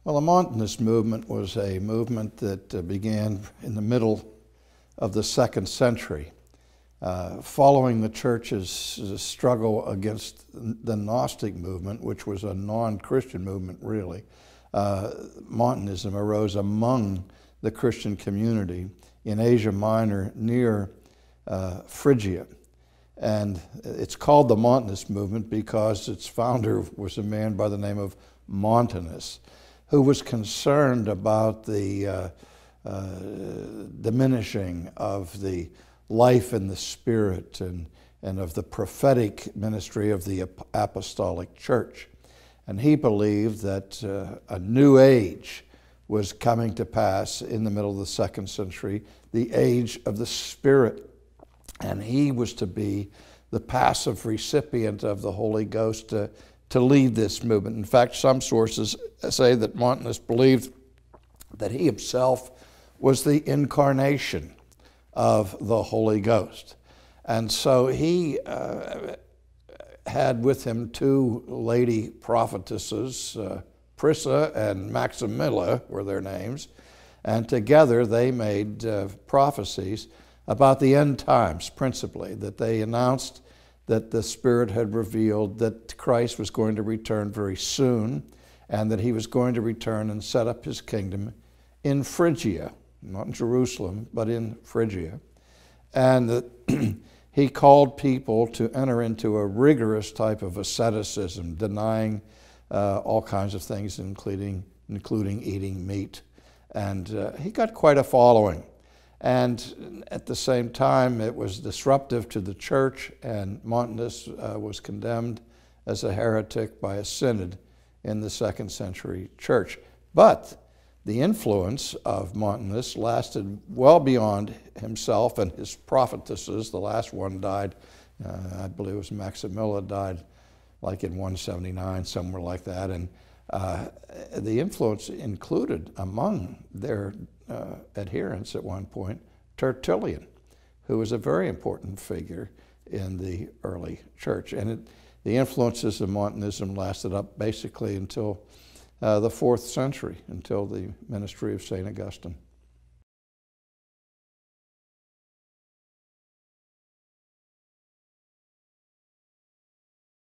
Well, the Montanist movement was a movement that began in the middle of the 2nd century, following the church's struggle against the Gnostic movement, which was a non-Christian movement, really. Montanism arose among the Christian community in Asia Minor near Phrygia. And it's called the Montanist movement because its founder was a man by the name of Montanus, who was concerned about the diminishing of the life in the Spirit and of the prophetic ministry of the apostolic church. And he believed that a new age was coming to pass in the middle of the 2nd century, the age of the Spirit. And he was to be the passive recipient of the Holy Ghost to lead this movement. In fact, some sources say that Montanus believed that he himself was the incarnation of the Holy Ghost. And so he had with him 2 lady prophetesses, Prissa and Maximilla were their names, and together they made prophecies about the end times, principally, that they announced that the Spirit had revealed that Christ was going to return very soon, and that he was going to return and set up his kingdom in Phrygia, not in Jerusalem, but in Phrygia. And that he called people to enter into a rigorous type of asceticism, denying all kinds of things, including eating meat. And he got quite a following. And at the same time, it was disruptive to the church, and Montanus was condemned as a heretic by a synod in the 2nd century church. But the influence of Montanus lasted well beyond himself and his prophetesses. The last one died, I believe it was Maximilla, died like in 179, somewhere like that. And the influence included among their adherents at one point Tertullian, who was a very important figure in the early church. And the influences of Montanism lasted up basically until the 4th century, until the ministry of St. Augustine.